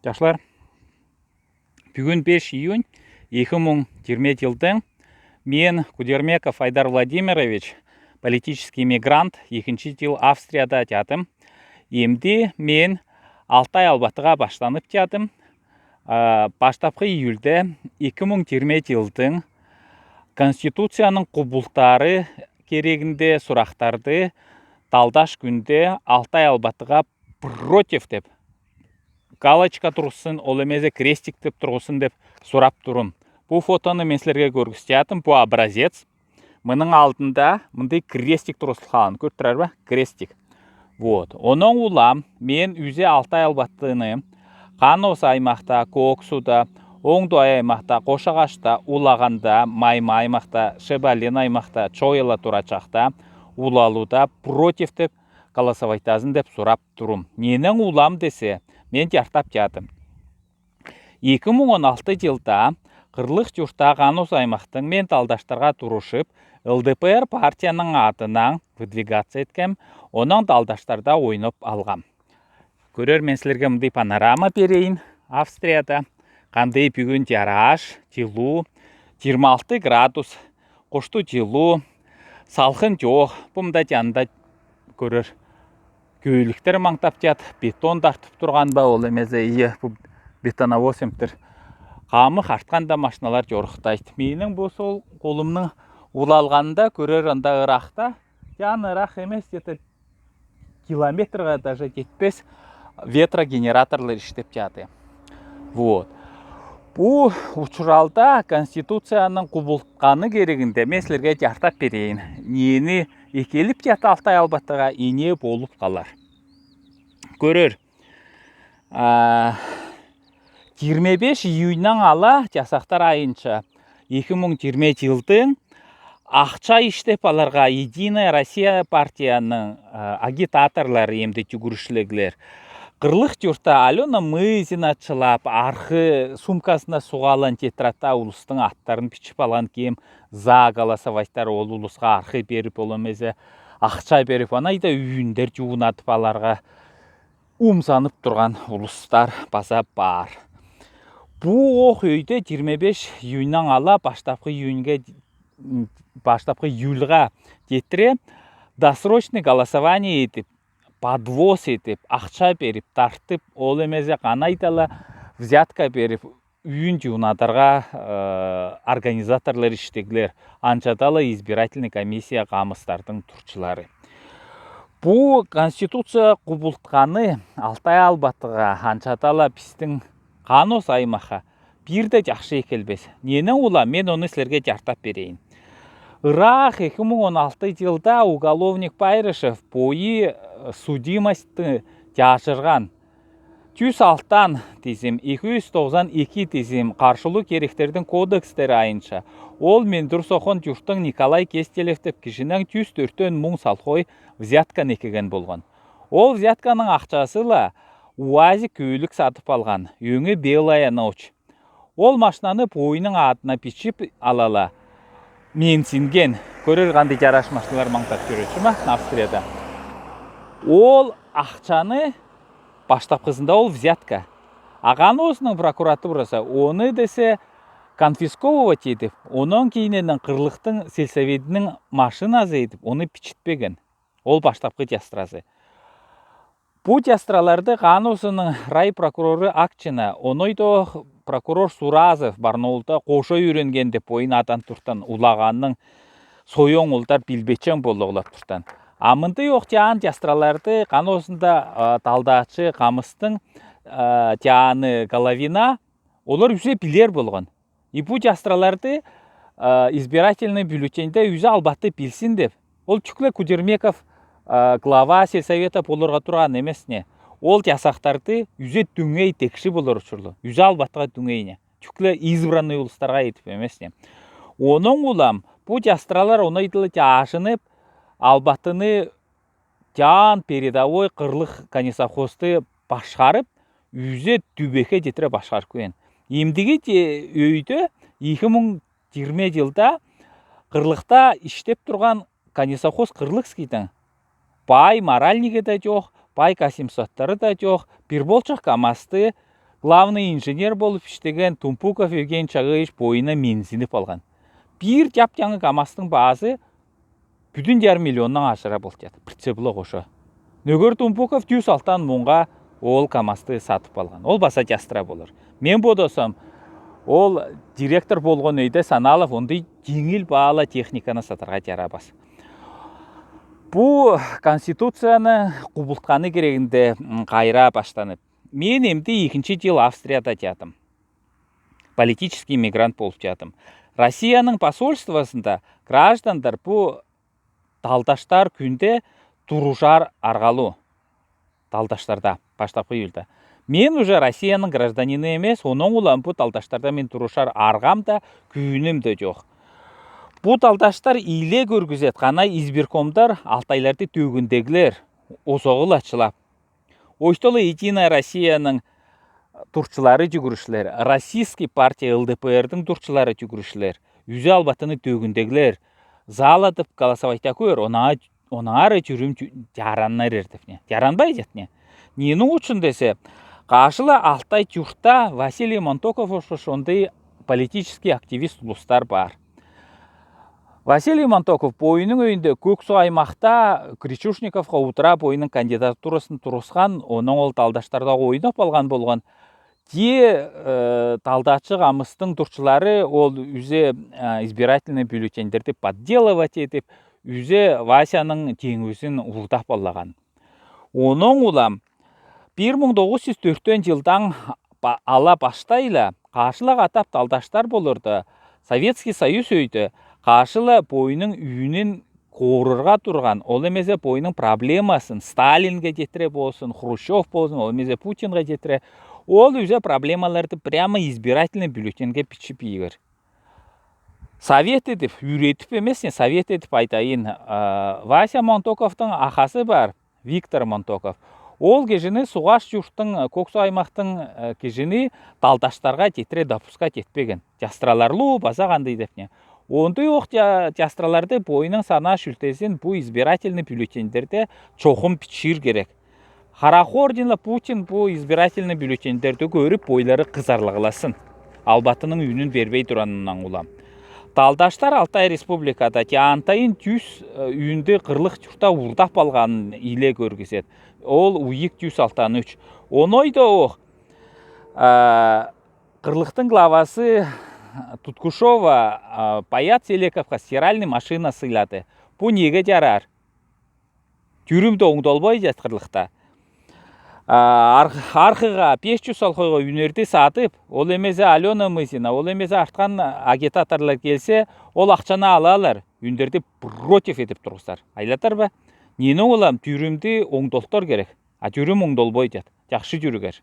Жашлар, бүгін 5 июнь 2020 жылдың мен Кудермеков Айдар Владимирович, политический мигрант, 2 жыл Австрияда жатым. Емді мен Алтай Албатыға баштанып жатым. Баштапқы июльде 2020 жылдың Конституцияның құбылтары керегінде сұрақтарды талдаш күнде Алтай Албатыға против деп галочка тұрғысын, ол емезе крестик деп тұрғысын деп сұрап тұрым. Бұл фотоны мен сілерге көргістеятым, бұл образец. Мұның алдында мұндай крестик тұрғысылған, көрттірер ба? Крестик. Вот. Оның улам мен үзе Алтай Албатыны Қанос аймақта, Көксуда, Оңдуай аймақта, Қошағашта, Улағанда, Майма аймақта, Шебалин аймақта, Чойла турачақта, улалуда против деп голосовайтазын деп сұрап тұрым. Ненің улам десе, мен жартап жатым. 2016 жылда қырлық жұртта Қанос аймақтың мен талдаштарға тұрышып, ЛДПР партияның атынан выдвигаться еткем, оның талдаштарда ойнап алғам. Көрер мен сілерге мұндай панорама берейін. Австрияда қандай бүгін жараш, жылу, 26 градус, қошты жылу, салқын жоқ. Бұмда жанында көрер көйліктер маңтап жат, бетон тартып тұрған ба, ол емезе бұл бетоновосемтір. Қамы қартқанда машиналар жорықтайды. Менің бұл сол қолымның улалғанда көрер анда ырақта, жан ырақ емес, километрға даже жетпес ветрогенераторлар іштеп жаты. Вот. Бұл ұшыралда Конституцияның құбылтқаны керегінде мен сілерге жартап берейін. Нені екеліп жаты Алтай Албатыға ине болып қалар. Көрер, 25 июньнан ала жасақтар айынша 2020 жылдың ақша іштеп аларға Единая Россия партияның агитаторлары емді жүгірішілігілер. Қырлық жұртта Алена Мызина чылап, арқы сумкасына суғалан тетратта ұлыстың аттарын пішіп алған кем за голосовайттар ол ұлысқа арқы беріп, ол емезе ақша беріп, анайда үйіндер жуынатып аларға умсанып тұрған ұлыстар баса бар. Бұл оқ өйде 25 июньнан ала баштапқы июльға жетіре досрочный голосование етіп, подвоз етіп, ақша беріп, тартып, ол емезе қанайтала взятка беріп, үйін жуынатарға организаторлар іштегілер, анчатала избирательный комиссия қамыстардың тұрчылары. Бұл Конституция құбылтқаны Алтай Албатыға, анчатала біздің Қанос аймаққа бірді жақшы екелбес. Нені ола, мен оны сілерге жартап берейін. Ирақ 2016 жылда уголовник Пайрышев бойы судимості жашырған 106-тан тезім, 292 тезім қаршылы керектердің кодекстері айынша. Ол мен дұрсоқын жұрттың Николай Кестелевтіп кішінің 104-тен мұң салқой взятка некеген болған. Ол взятканың ақшасыла УАЗі көйлік сатып алған, өңі белая науч. Ол машинаны бойының атына пішіп алала. Мен сенген, көрер қанды жараш машиналар маңтап көретін ма, Австрияда. Ол ақшаны баштапқызында ол взятка. Аған осының прокуратурасы, оны десе конфисковывать етіп, оның кейіненің қырлықтың сельсоветінің машинасы етіп, оны пішітпеген. Ол баштапқы жастырасы. Бұл жастыраларды Қаносының рай прокуроры Акчина, онойды прокурор Суразов Барнаулда қоша үйренген деп ойын атан тұртан улағанның сойон ұлдар білбечен болды олап тұртан. Амынды оқтян жастыраларды Қаносында талдачы қамыстың жаны Головина, олар үзе білер болған. И бұл жастыраларды избирательный бюллетенде үзе албатты білсін деп. Ол Чүкле Кудермеков глава сельсовета болырға тұрған емесіне. Ол жасақтарды үзе дүңей текші болыр ұшырлы. Үзе албатыға дүңейіне. Чүкле избранный ұлыстарға етіп емесіне. Оның улам, бұл жастыралар оны айтылы жашынып, албатыны жан передовой қырлық канисахосты башқарып, үзе дүбеке жетірі башқар көйен. Емдігі өйді 2020 жылда қырлықта іштеп тұрған канисахос қырлық скейтін. Бай моральнигі да жоқ, бай касимсаттары да жоқ, бір болчақ камасты главный инженер болып іштеген Тумпуков Евгений Чагыевич бойына менсініп алған. Bir жап-жаңы КамАЗтың базы бүтін жарым миллионнан ашыра болды еді. Прицеплы қошы. Нөгер Тумпуков 160 мыңға ол КамАЗты сатып алған. Ол баса жастыра болыр. Мен бодосам, ол директор болған өйді Саналов ондай жеңіл бағалы техниканы сатырға жарабас. Бұл конституцияны құбылтқаны керегінде қайра баштанып. Мен емді 2-ші жыл Австрияда жатым. Политический мигрант болып жатым. Россияның посольствосында граждандар бұл талдаштар күнде тұрушар арғалу. Талдаштарда, баштапқы елді. Мен уже Россияның гражданины емес, оның ұлан бұл талдаштарда мен тұрушар арғам да, күйінім де жоқ. Бұл талдаштар иле көргізет, қана избиркомдар алтайларды төгіндегілер, осоғыл атшылап. Ойштолы Единая Россияның турчылары жүгірішілер, Российский партия ЛДПРдің турчылары жүгірішілер, үзе албатыны төгіндегілер, заладып голосовайта көр, онаңары жүрім жараннар ердіпне. Жаранбай жетіне. Нені үшін десе, қашылы Алтай жұртта Василий Монтоков ондай политический активист ұлыстар бар. Василий Монтоков бойының өйінде Көксу аймақта Кричушниковқа ұтыра бойының кандидатурасын тұрысқан, оның ол талдаштарда ойнап алған болған. Талдачы қамыстың тұршылары ол үзе избирательный бюллетендерді подделывать етіп, үзе Васяның теңізін ұлдап алған. Оның ұлам 1904 жылдан ала баштайла қашылық атап талдаштар болырды. Советский Союз өйді. Қашылы бойының үйінен қорырға тұрған, ол емезе бойының проблемасын Сталинге жетіре болсын, Хрущев болсын, ол емезе Путинға жетіре, ол үзе проблемаларды прямо избирательный бюллетенге пішіп егір. Совет етіп, үйретіп емесіне, совет етіп айтайын. Вася Монтоковтың ақасы бар, Виктор Монтоков. Ол кежіні Суғаш жұрттың, Көксу аймақтың кежіні талдаштарға жетіре допуска жетпеген. Жастыраларлы баса қандай депне. Ондай оқ жастыраларды бойының сана шүлтесін бұл избирательный бюллетендерде чоқым пішір керек. Харахординла Путин бұл избирательный бюллетендерді көріп бойлары қызарлығыласын. Албатының үйінін бербей тұранынан ұлам. Талдаштар Алтай Республикада Антайын 100 үйінді қырлық жұрта ұлдап алғанын иле көргізет. Ол ұйық 163. Онойда оқ қырлықтың главасы Туткушова Паят Селековқа стиральный машина сыйлады. Бұл неге жарар? Түрімді оңдолбай жатқырлықта. Арқыға 500 салқойға үнерді сатып, ол емезе Алена Мызина, ол емезе артқан агитаторлар келсе, ол ақшаны алалар, үндерді против етіп тұрғыстар. Айлатар ба? Нені олам түрімді оңдолтар керек, түрім оңдолбай жат, жақшы жүрігер.